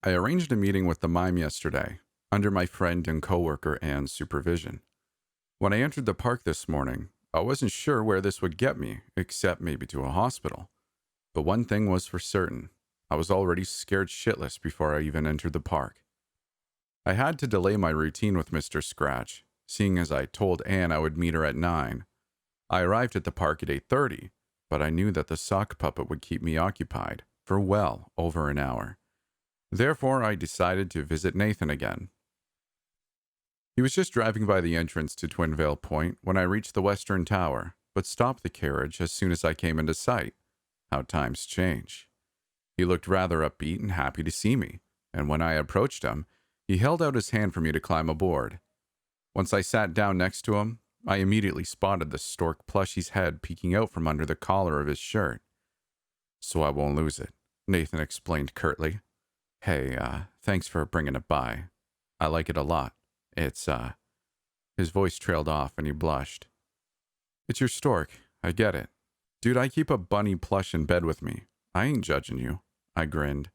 I arranged a meeting with the mime yesterday, under my friend and coworker Anne's supervision. When I entered the park this morning, I wasn't sure where this would get me, except maybe to a hospital. But one thing was for certain. I was already scared shitless before I even entered the park. I had to delay my routine with Mr. Scratch, seeing as I told Anne I would meet her at 9. I arrived at the park at 8:30, but I knew that the sock puppet would keep me occupied for well over an hour. Therefore, I decided to visit Nathan again. He was just driving by the entrance to Twinvale Point when I reached the Western Tower, but stopped the carriage as soon as I came into sight. How times change. He looked rather upbeat and happy to see me, and when I approached him, he held out his hand for me to climb aboard. Once I sat down next to him, I immediately spotted the stork plushie's head peeking out from under the collar of his shirt. "So I won't lose it," Nathan explained curtly. "Hey, thanks for bringing it by. I like it a lot. It's, His voice trailed off and he blushed. "It's your stork. I get it. Dude, I keep a bunny plush in bed with me. I ain't judging you." I grinned.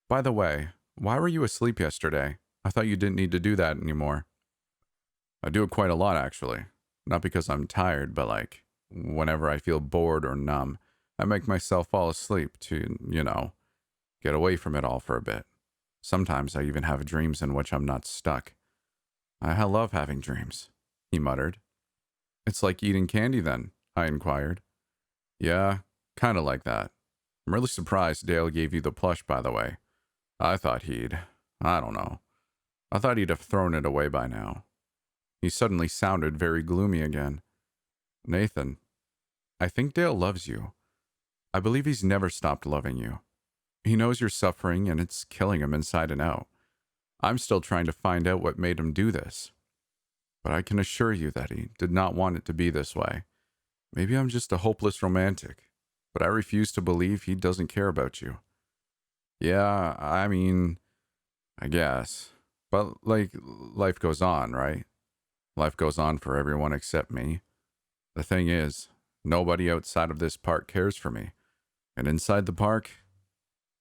"By the way, why were you asleep yesterday? I thought you didn't need to do that anymore." "I do it quite a lot, actually. Not because I'm tired, but whenever I feel bored or numb, I make myself fall asleep to, get away from it all for a bit. Sometimes I even have dreams in which I'm not stuck." "I love having dreams," he muttered. "It's like eating candy then?" I inquired. "Yeah, kind of like that. I'm really surprised Dale gave you the plush, by the way. I thought I don't know. I thought he'd have thrown it away by now." He suddenly sounded very gloomy again. "Nathan, I think Dale loves you. I believe he's never stopped loving you. He knows you're suffering and it's killing him inside and out. I'm still trying to find out what made him do this. But I can assure you that he did not want it to be this way. Maybe I'm just a hopeless romantic, but I refuse to believe he doesn't care about you." "Yeah, I mean, I guess. But, life goes on, right? Life goes on for everyone except me. The thing is, nobody outside of this park cares for me. And inside the park,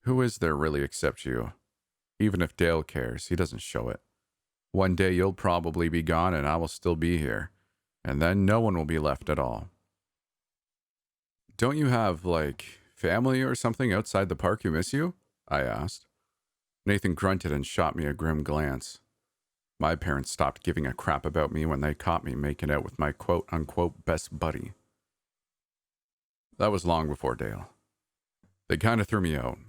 who is there really except you? Even if Dale cares, he doesn't show it. One day you'll probably be gone and I will still be here. And then no one will be left at all." "Don't you have, family or something outside the park who miss you?" I asked. Nathan grunted and shot me a grim glance. My parents stopped giving a crap about me when they caught me making out with my quote-unquote best buddy. That was long before Dale. They kind of threw me out.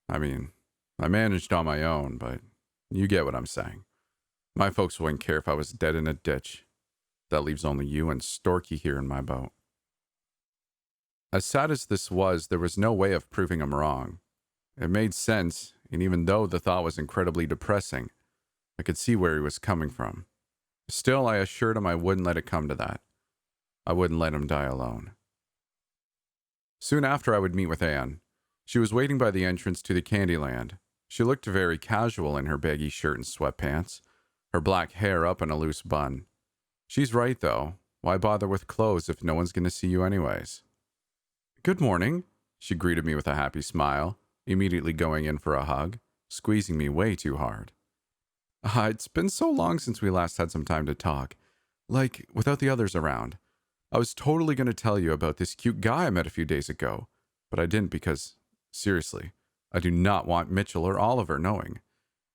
I mean, I managed on my own, but you get what I'm saying. My folks wouldn't care if I was dead in a ditch. That leaves only you and Storky here in my boat." As sad as this was, there was no way of proving him wrong. It made sense, and even though the thought was incredibly depressing, I could see where he was coming from. Still, I assured him I wouldn't let it come to that. I wouldn't let him die alone. Soon after, I would meet with Anne. She was waiting by the entrance to the Candyland. She looked very casual in her baggy shirt and sweatpants, her black hair up in a loose bun. She's right, though. Why bother with clothes if no one's going to see you anyways? "Good morning," she greeted me with a happy smile, immediately going in for a hug, squeezing me way too hard. It's been so long since we last had some time to talk. Without the others around. I was totally going to tell you about this cute guy I met a few days ago, but I didn't because, seriously, I do not want Mitchell or Oliver knowing."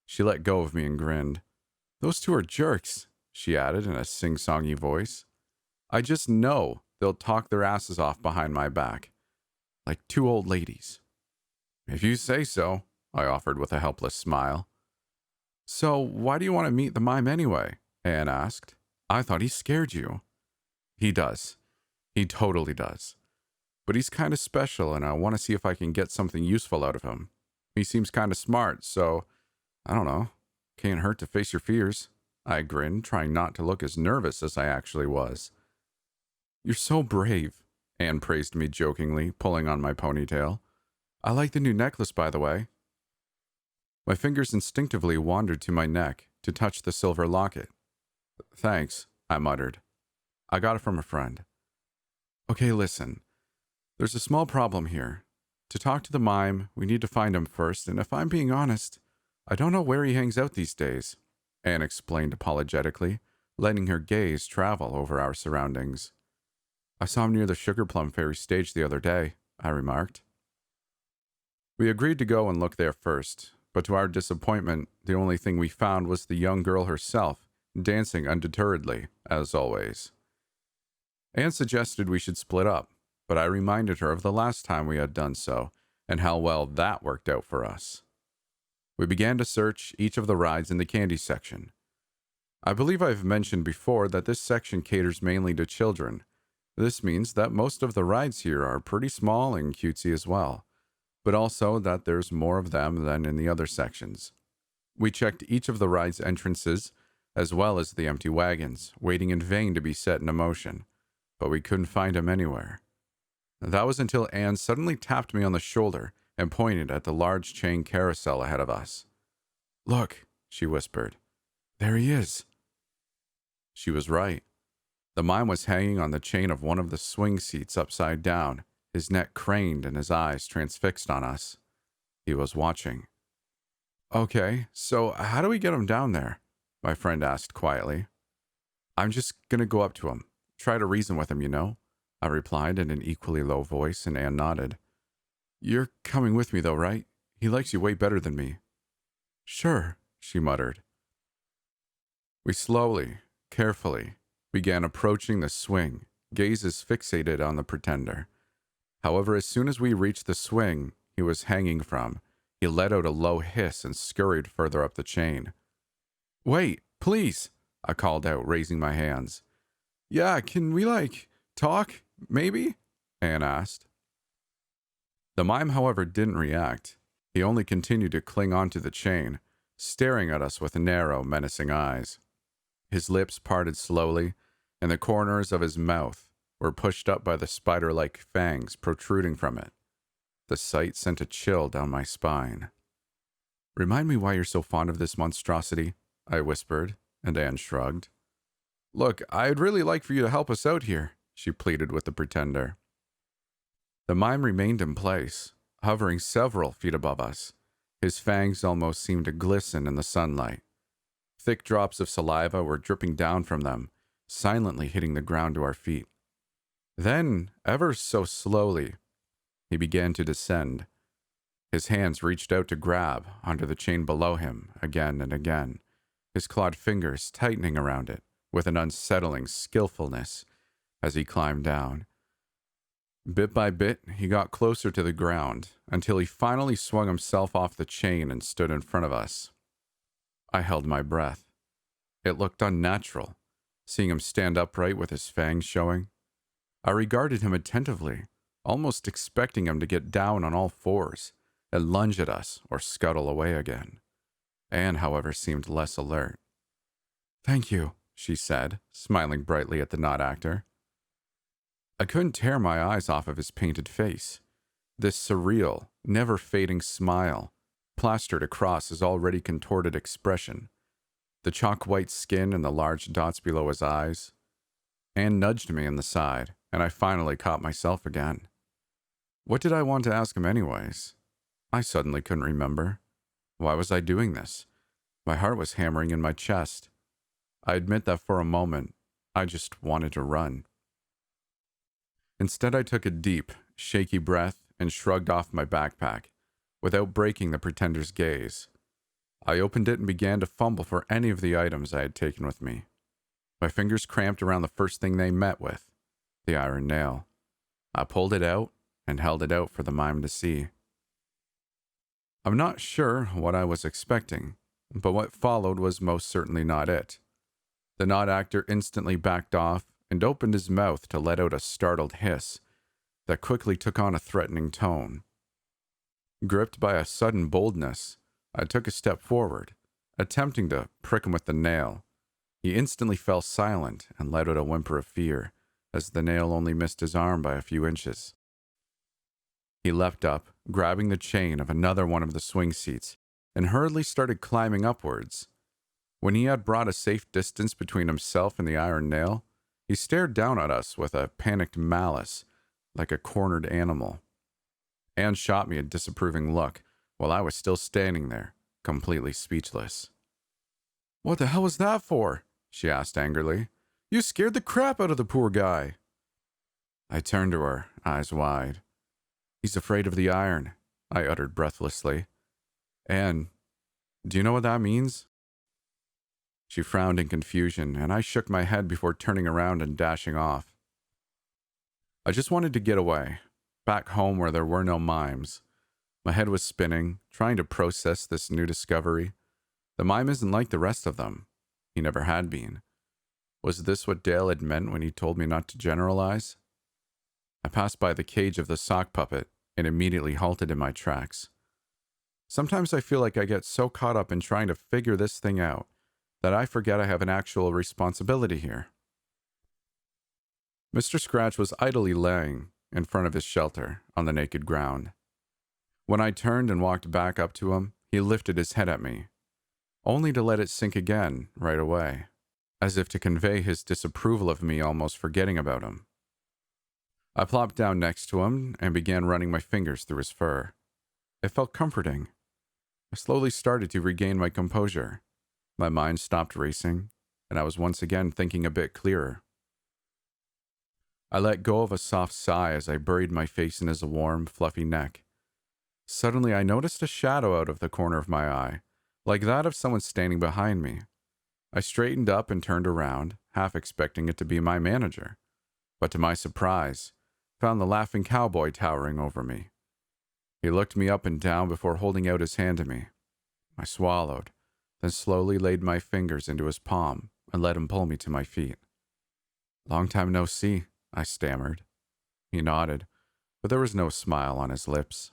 She let go of me and grinned. "Those two are jerks," she added in a sing-songy voice. "I just know they'll talk their asses off behind my back. Like two old ladies." "If you say so," I offered with a helpless smile. "So, why do you want to meet the mime anyway?" Anne asked. "I thought he scared you." "He does. He totally does. But he's kind of special, and I want to see if I can get something useful out of him. He seems kind of smart, so, I don't know. Can't hurt to face your fears." I grinned, trying not to look as nervous as I actually was. "You're so brave," Anne praised me jokingly, pulling on my ponytail. "I like the new necklace, by the way." My fingers instinctively wandered to my neck to touch the silver locket. "Thanks," I muttered. "I got it from a friend." "Okay, listen. There's a small problem here. To talk to the mime, we need to find him first, and if I'm being honest, I don't know where he hangs out these days, Anne explained apologetically, letting her gaze travel over our surroundings. I saw him near the Sugar Plum Fairy stage the other day, I remarked. We agreed to go and look there first, but to our disappointment, the only thing we found was the young girl herself, dancing undeterredly, as always. Anne suggested we should split up, but I reminded her of the last time we had done so, and how well that worked out for us. We began to search each of the rides in the candy section. I believe I've mentioned before that this section caters mainly to children. This means that most of the rides here are pretty small and cutesy as well, but also that there's more of them than in the other sections. We checked each of the ride's entrances, as well as the empty wagons, waiting in vain to be set into motion, but we couldn't find him anywhere. That was until Anne suddenly tapped me on the shoulder and pointed at the large chain carousel ahead of us. "Look," she whispered. "There he is." She was right. The mime was hanging on the chain of one of the swing seats upside down, his neck craned and his eyes transfixed on us. He was watching. "Okay, so how do we get him down there?" my friend asked quietly. "I'm just going to go up to him, try to reason with him, you know," I replied in an equally low voice, and Anne nodded. "You're coming with me, though, right? He likes you way better than me." "Sure," she muttered. We slowly, carefully, began approaching the swing, gazes fixated on the pretender. However, as soon as we reached the swing he was hanging from, he let out a low hiss and scurried further up the chain. "Wait, please," I called out, raising my hands. "Yeah, can we, talk, maybe?" Anne asked. The mime, however, didn't react. He only continued to cling onto the chain, staring at us with narrow, menacing eyes. His lips parted slowly, and the corners of his mouth were pushed up by the spider-like fangs protruding from it. The sight sent a chill down my spine. "Remind me why you're so fond of this monstrosity," I whispered, and Anne shrugged. "Look, I'd really like for you to help us out here," she pleaded with the pretender. The mime remained in place, hovering several feet above us. His fangs almost seemed to glisten in the sunlight. Thick drops of saliva were dripping down from them, silently hitting the ground to our feet. Then, ever so slowly, he began to descend. His hands reached out to grab onto the chain below him again and again, his clawed fingers tightening around it with an unsettling skillfulness as he climbed down. Bit by bit, he got closer to the ground until he finally swung himself off the chain and stood in front of us. I held my breath. It looked unnatural, seeing him stand upright with his fangs showing. I regarded him attentively, almost expecting him to get down on all fours and lunge at us or scuttle away again. Anne, however, seemed less alert. "Thank you," she said, smiling brightly at the not actor. I couldn't tear my eyes off of his painted face. This surreal, never-fading smile plastered across his already contorted expression, the chalk-white skin and the large dots below his eyes. Anne nudged me in the side, and I finally caught myself again. What did I want to ask him anyways? I suddenly couldn't remember. Why was I doing this? My heart was hammering in my chest. I admit that for a moment, I just wanted to run. Instead, I took a deep, shaky breath and shrugged off my backpack, without breaking the pretender's gaze. I opened it and began to fumble for any of the items I had taken with me. My fingers cramped around the first thing they met with, the iron nail. I pulled it out and held it out for the mime to see. I'm not sure what I was expecting, but what followed was most certainly not it. The not actor instantly backed off and opened his mouth to let out a startled hiss that quickly took on a threatening tone. Gripped by a sudden boldness, I took a step forward, attempting to prick him with the nail. He instantly fell silent and let out a whimper of fear, as the nail only missed his arm by a few inches. He leapt up, grabbing the chain of another one of the swing seats, and hurriedly started climbing upwards. When he had brought a safe distance between himself and the iron nail, he stared down at us with a panicked malice, like a cornered animal. Anne shot me a disapproving look while I was still standing there, completely speechless. "What the hell was that for?" she asked angrily. "You scared the crap out of the poor guy." I turned to her, eyes wide. "He's afraid of the iron," I uttered breathlessly. "And do you know what that means?" She frowned in confusion, and I shook my head before turning around and dashing off. I just wanted to get away, back home where there were no mimes. My head was spinning, trying to process this new discovery. The mime isn't like the rest of them. He never had been. Was this what Dale had meant when he told me not to generalize? I passed by the cage of the sock puppet and immediately halted in my tracks. Sometimes I feel like I get so caught up in trying to figure this thing out that I forget I have an actual responsibility here. Mr. Scratch was idly laying in front of his shelter on the naked ground. When I turned and walked back up to him, he lifted his head at me, only to let it sink again right away, as if to convey his disapproval of me almost forgetting about him. I plopped down next to him and began running my fingers through his fur. It felt comforting. I slowly started to regain my composure. My mind stopped racing, and I was once again thinking a bit clearer. I let go of a soft sigh as I buried my face in his warm, fluffy neck. Suddenly, I noticed a shadow out of the corner of my eye, like that of someone standing behind me. I straightened up and turned around, half expecting it to be my manager, but to my surprise, found the laughing cowboy towering over me. He looked me up and down before holding out his hand to me. I swallowed, then slowly laid my fingers into his palm and let him pull me to my feet. "Long time no see," I stammered. He nodded, but there was no smile on his lips.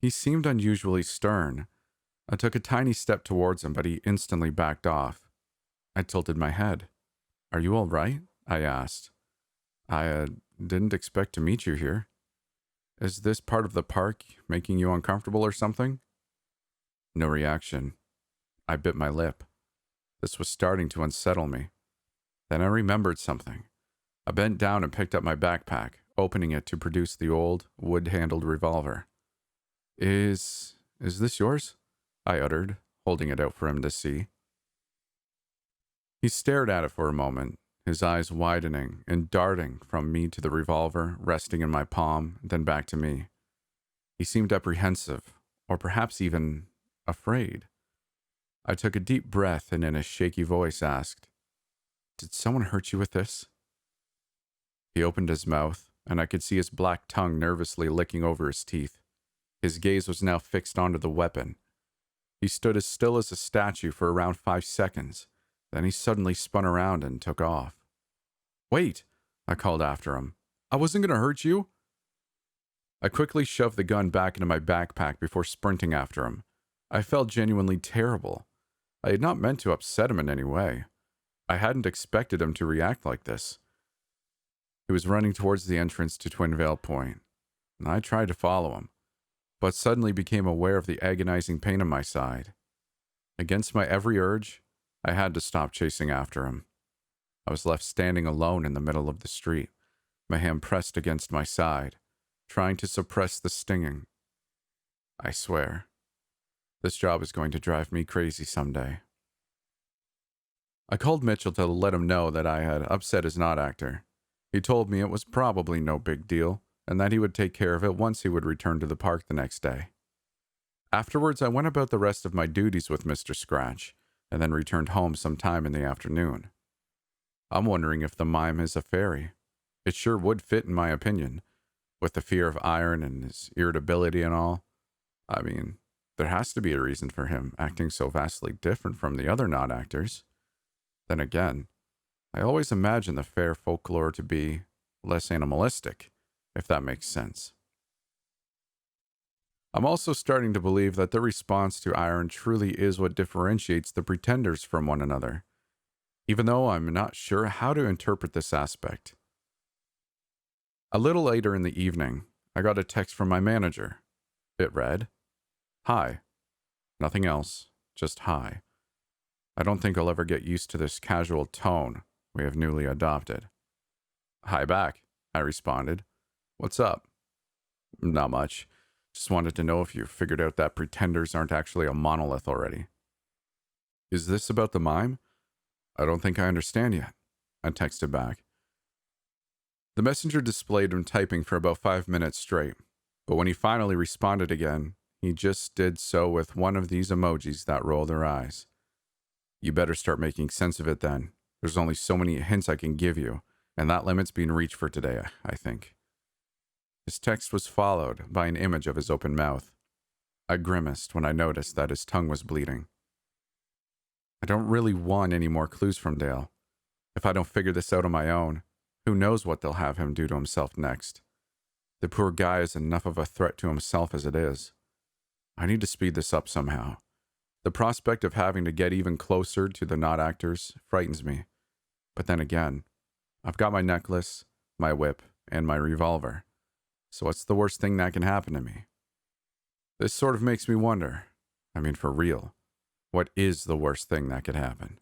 He seemed unusually stern. I took a tiny step towards him, but he instantly backed off. I tilted my head. "Are you all right?" I asked. I didn't expect to meet you here. Is this part of the park making you uncomfortable or something?" No reaction. I bit my lip. This was starting to unsettle me. Then I remembered something. I bent down and picked up my backpack, opening it to produce the old, wood-handled revolver. Is this yours?" I uttered, holding it out for him to see. He stared at it for a moment, his eyes widening and darting from me to the revolver, resting in my palm, then back to me. He seemed apprehensive, or perhaps even afraid. I took a deep breath and in a shaky voice asked, "Did someone hurt you with this?" He opened his mouth, and I could see his black tongue nervously licking over his teeth. His gaze was now fixed onto the weapon. He stood as still as a statue for around 5 seconds. Then he suddenly spun around and took off. "Wait," I called after him. "I wasn't going to hurt you." I quickly shoved the gun back into my backpack before sprinting after him. I felt genuinely terrible. I had not meant to upset him in any way. I hadn't expected him to react like this. He was running towards the entrance to Twin Vale Point, and I tried to follow him, but suddenly became aware of the agonizing pain in my side. Against my every urge, I had to stop chasing after him. I was left standing alone in the middle of the street, my hand pressed against my side, trying to suppress the stinging. I swear, this job is going to drive me crazy someday. I called Mitchell to let him know that I had upset his knot actor. He told me it was probably no big deal, and that he would take care of it once he would return to the park the next day. Afterwards, I went about the rest of my duties with Mr. Scratch, and then returned home sometime in the afternoon. I'm wondering if the mime is a fairy. It sure would fit in my opinion, with the fear of iron and his irritability and all. I mean, there has to be a reason for him acting so vastly different from the other knot actors. Then again, I always imagine the fair folklore to be less animalistic, if that makes sense. I'm also starting to believe that their response to iron truly is what differentiates the pretenders from one another, even though I'm not sure how to interpret this aspect. A little later in the evening, I got a text from my manager. It read, "Hi." Nothing else, just hi. I don't think I'll ever get used to this casual tone we have newly adopted. "Hi back," I responded. "What's up?" "Not much. Just wanted to know if you figured out that pretenders aren't actually a monolith already. Is this about the mime? I don't think I understand yet, I texted back. The messenger displayed him typing for about 5 minutes straight, but when he finally responded again, he just did so with one of these emojis that roll their eyes. You better start making sense of it then. There's only so many hints I can give you, and that limit's being reached for today, I think. His text was followed by an image of his open mouth. I grimaced when I noticed that his tongue was bleeding. I don't really want any more clues from Dale. If I don't figure this out on my own, who knows what they'll have him do to himself next. The poor guy is enough of a threat to himself as it is. I need to speed this up somehow. The prospect of having to get even closer to the not actors frightens me. But then again, I've got my necklace, my whip, and my revolver. So what's the worst thing that can happen to me? This sort of makes me wonder, I mean for real, what is the worst thing that could happen?